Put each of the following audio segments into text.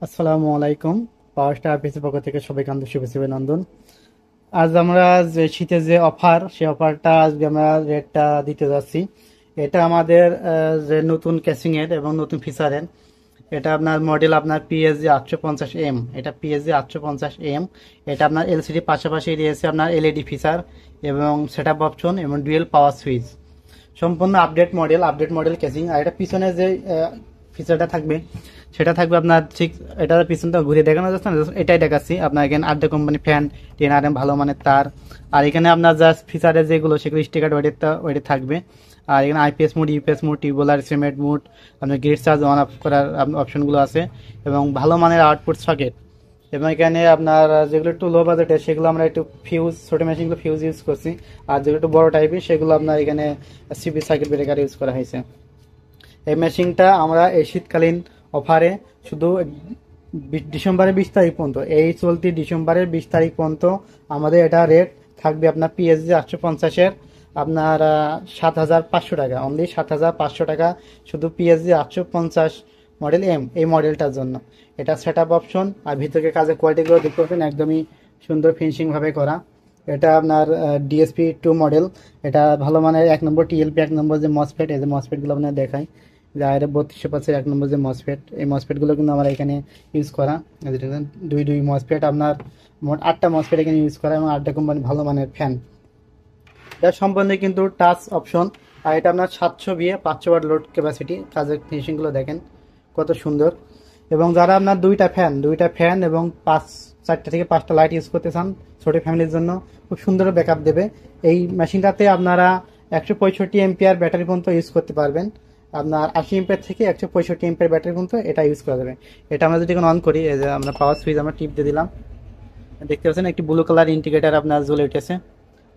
আসসালামু আলাইকুম। পাওয়ার স্টার পিসির পক্ষ থেকে সবাইকে আন্তরিক শুভেচ্ছা অভিনন্দন। আজ আমরা যে শীতের যে অফার, সেই অফারটা আজকে আমরা রেটটা দিতে যাচ্ছি। এটা আমাদের যে নতুন ক্যাসিং এর এবং নতুন ফিচারের। এটা আপনার মডেল আপনার পিএসজি 850M। এটা পিএসজি 850M। এটা আপনার এলসিডি পাশাপাশি রয়েছে আপনার এলইডি ফিচার এবং সেটআপ অপশন এবং ডুয়েল পাওয়ার সুইচ। সম্পূর্ণ আপডেট মডেল ক্যাসিং। আর এটা পিছনে যে ফিচারটা থাকবে সেটা থাকবে আপনার ঠিক এটা পিছনটা ঘুরে দেখানো যাচ্ছে না, এটাই দেখাচ্ছি আপনার। এখানে আড্ডা কোম্পানি ফ্যান, 10RM ভালো মানের তার। আর এখানে আপনার জাস্ট ফিচারে যেগুলো সেগুলো স্টিকার ওয়েটে থাকবে। আর এখানে IPS mode, UPS mode, টিউবওয়েলার, cement mode, আপনার গ্রিড চার্জ অন অফ করার অপশনগুলো আছে এবং ভালো মানের আউটপুট সকেট। এবং এখানে আপনার যেগুলো একটু লো বাজেটের সেগুলো আমরা একটু ফিউজ, ছোট মেশিনগুলো ফিউজ ইউজ করছি। আর যেগুলো একটু বড় টাইপের সেগুলো আপনার এখানে সিবি সার্কিট ব্রেকার ইউজ করা হয়েছে। এই মেশিনটা আমরা এই শীতকালীন অফারে শুধু ডিসেম্বরের 20 তারিখ পর্যন্ত, এই চলতি ডিসেম্বরের 20 তারিখ পর্যন্ত আমাদের এটা রেট থাকবে আপনার পিএসজি 850-এর আপনার 7,500 টাকা, অনলি 7,500 টাকা শুধু পিএসজি 850 মডেল এম, এই মডেলটার জন্য। এটা সেট আপ অপশন আর ভিতরে কাজের কোয়ালিটিগুলো দেখতে পাচ্ছেন একদমই সুন্দর ফিনিশিং ভাবে করা। এটা আপনার ডিএসপি 2 মডেল। এটা ভালো মানের 1 নম্বর টিএলপি, 1 নম্বর যে মসফেট, এই যে মসফেটগুলো আপনার দেখায় যে আরে 3200 1 নম্বর যে মসফেট, এই মসফেটগুলো কিন্তু আমরা এখানে ইউজ করা। দুই মসফেট আপনার মোট 8টা মসফেট এখানে ইউজ করা এবং 8টা কোম্পানি ভালো মানের ফ্যান। এটা সম্বন্ধে কিন্তু টাচ অপশন। আর এটা আপনার 700 VA 500 ওয়াট লোড ক্যাপাসিটি। কাজের ফিনিশিংগুলো দেখেন কত সুন্দর। এবং যারা আপনার দুইটা ফ্যান এবং 4টা থেকে 5টা লাইট ইউজ করতে চান ছোট ফ্যামিলির জন্য, খুব সুন্দর ব্যাকআপ দেবে। এই মেশিনটাতে আপনারা 165 এম্পিয়ার ব্যাটারি পর্যন্ত ইউজ করতে পারবেন। আপনার 80 এম্পিয়ার থেকে 165 এম্পিয়ার ব্যাটারি পর্যন্ত এটা ইউজ করা যাবে। এটা আমরা যদি এখন অন করি, এই যে আমরা পাওয়ার সুইচ আমরা টিপ দিয়ে দিলাম, দেখতে পাচ্ছেন একটি ব্লু কালার ইন্ডিকেটার আপনার জ্বলে উঠেছে।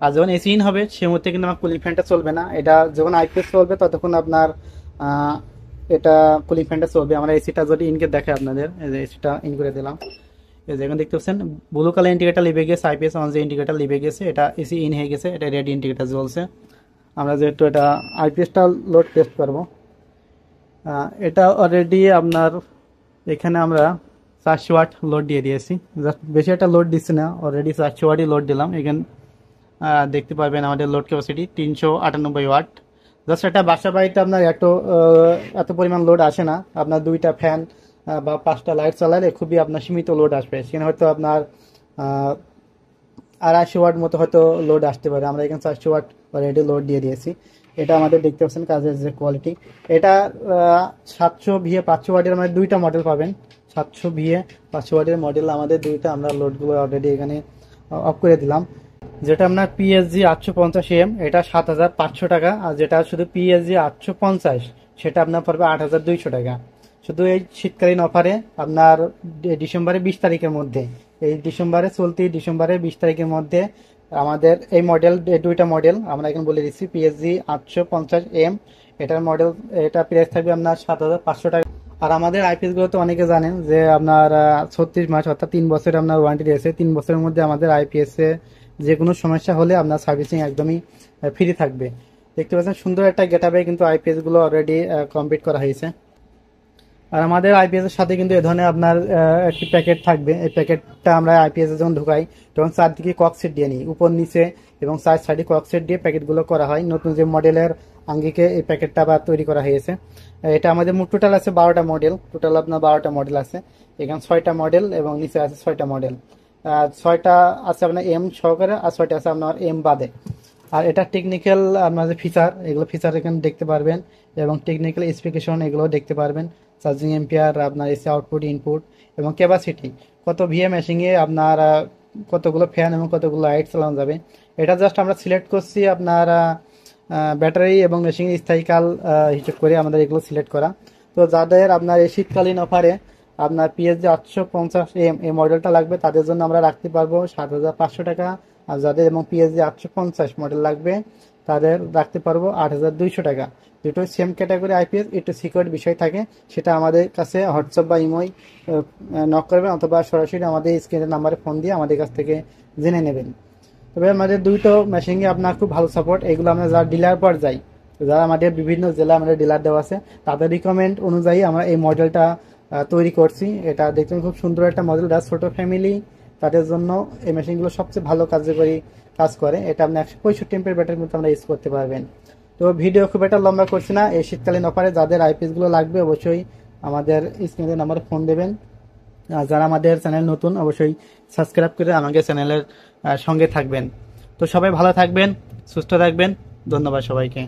আর যখন এসি ইন হবে সে মুহূর্তে কিন্তু আমার কুলিং ফ্যানটা চলবে না। এটা যখন আইপিএস চলবে ততক্ষণ আপনার এটা কুলিং ফ্যানটা চলবে। আমরা এসিটা যদি ইনকে দেখে আপনাদের, এই যে এসিটা ইন করে দিলাম, এই যে এখন দেখতে পাচ্ছেন ব্লু কালার ইন্ডিকেটার লিভে গেছে, আইপিএস অন যে ইন্ডিকেটার লিভে গেছে, এটা এসি ইন হয়ে গেছে, এটা রেড ইন্ডিকেটার জ্বলছে। আমরা যেহেতু এটা আইপিএসটা লোড টেস্ট করবো, এটা অলরেডি আপনার এখানে আমরা 400 ওয়াট লোড দিয়ে দিয়েছি। জাস্ট বেশি একটা লোড দিচ্ছি না, অলরেডি 400 ওয়াটই লোড দিলাম। এখানে দেখতে পারবেন আমাদের লোড ক্যাপাসিটি 398 ওয়াট। জাস্ট এটা বাসা বাড়িতে আপনার এত পরিমাণ লোড আসে না। আপনার 2টা ফ্যান বা 5টা লাইট চালালে খুবই আপনার সীমিত লোড আসবে। সেখানে হয়তো আপনার 250 ওয়াট মতো হয়তো লোড আসতে পারে। আমরা এখানে 400 ওয়াট অলরেডি লোড দিয়ে দিয়েছি। এটা আমাদের দেখতে পাচ্ছেন কাজের যে কোয়ালিটি। এটা 700 VA 500 ওয়াটের আমাদের 2টা মডেল পাবেন। 700 VA 500 ওয়াটের মডেল আমাদের 2টা, আমরা লোডগুলো অলরেডি এখানে অফ করে দিলাম। যেটা আপনার পিএসজি 850M এটা 7,500 টাকা, আর যেটা শুধু পিএসজি 850 সেটা আপনার পড়বে 8,200 টাকা। শুধু এই শীতকালীন অফারে আপনার ডিসেম্বরের 20 তারিখের মধ্যে, এই ডিসেম্বরের 20 তারিখের মধ্যে আমাদের এই মডেল, 2টা মডেল আমরা এখন বলে দিচ্ছি। পিএসজি 850M এটার মডেল, এটা প্রাইস থাকবে আপনার 7,500 টাকা। আর আমাদের আইপিএস গুলো তো অনেকে জানেন যে আপনার 36 মাস অর্থাৎ 3 বছর আপনার ওয়ারেন্টি রয়েছে। 3 বছরের মধ্যে আমাদের আইপিএস এ যে কোনো সমস্যা হলে আপনার সার্ভিসিং একদমই ফ্রি থাকবে। দেখতে পাচ্ছেন সুন্দর একটা গেটআপে কিন্তু আইপিএস গুলো অলরেডি কমপ্লিট করা হয়েছে। আর আমাদের আইপিএস এর সাথে কিন্তু এ ধরনের আপনার একটি প্যাকেট থাকবে। এই প্যাকেটটা আমরা আইপিএস এ যখন ঢুকাই তখন চারদিকে ককসেট দিয়ে নিই, উপর নিচে এবং চার সাইডে ককসেট দিয়ে প্যাকেটগুলো করা হয়। নতুন যে মডেলের আঙ্গিকে এই প্যাকেটটা আবার তৈরি করা হয়েছে। এটা আমাদের মোট টোটাল আছে 12টা মডেল, টোটাল আপনার 12টা মডেল আছে। এখানে 6টা মডেল এবং নিচে আছে 6টা মডেল। 6টা আছে আপনার এম সহকারে আর 6টা আছে আপনার এম বাদে। আর এটা টেকনিক্যাল আপনার যে ফিচার, এগুলো ফিচার এখানে দেখতে পারবেন এবং টেকনিক্যাল স্পেসিফিকেশন এগুলো দেখতে পারবেন। চার্জিং এম্পিয়ার, আপনার এসি আউটপুট ইনপুট এবং ক্যাপাসিটি, কত ভিএ মেশিংয়ে আপনার কতগুলো ফ্যান এবং কতগুলো লাইট চালানো যাবে। এটা জাস্ট আমরা সিলেক্ট করছি আপনার ব্যাটারি এবং মেশিং স্থায়ীকাল হিসেব করে আমাদের এগুলো সিলেক্ট করা। তো যাদের আপনার এই শীতকালীন অফারে আপনার পিএসজি 850M এই মডেলটা লাগবে তাদের জন্য আমরা রাখতে পারবো 7,500 টাকা। আর যাদের এবং পিএসজি 850 মডেল লাগবে তাদের রাখতে পারবো 8,200 টাকা। দুটো সেম ক্যাটাগরি আইপিএস, একটু সিকিউর বিষয় থাকে, সেটা আমাদের কাছে হোয়াটসঅ্যাপ বা ইমোয় নক করবেন অথবা সরাসরি আমাদের স্ক্রিনের নাম্বারে ফোন দিয়ে আমাদের কাছ থেকে জেনে নেবেন। তবে আমাদের দুটো মেশিনে আপনার খুব ভালো সাপোর্ট। এগুলো আমরা যারা ডিলার পর যাই, যারা আমাদের বিভিন্ন জেলা আমাদের ডিলার দেওয়া আছে, তাদের রিকমেন্ড অনুযায়ী আমরা এই মডেলটা তৈরি করছি। এটা দেখতে খুব সুন্দর একটা মডেল, যা ছোট ফ্যামিলি তাদের জন্য এই মেশিনগুলো সবচেয়ে ভালো কার্যকরী কাজ করে। এটা আপনি 165 ব্যাটারির মধ্যে আমরা ইউজ করতে পারবেন। তো ভিডিও খুব একটা লম্বা করছি না। এই শীতকালীন অফারে যাদের আইপিএস গুলো লাগবে অবশ্যই আমাদের স্ক্রিনে নাম্বারে ফোন দেবেন। আর যারা আমাদের চ্যানেল নতুন অবশ্যই সাবস্ক্রাইব করে আমাদের চ্যানেলের সঙ্গে থাকবেন। তো সবাই ভালো থাকবেন, সুস্থ থাকবেন। ধন্যবাদ সবাইকে।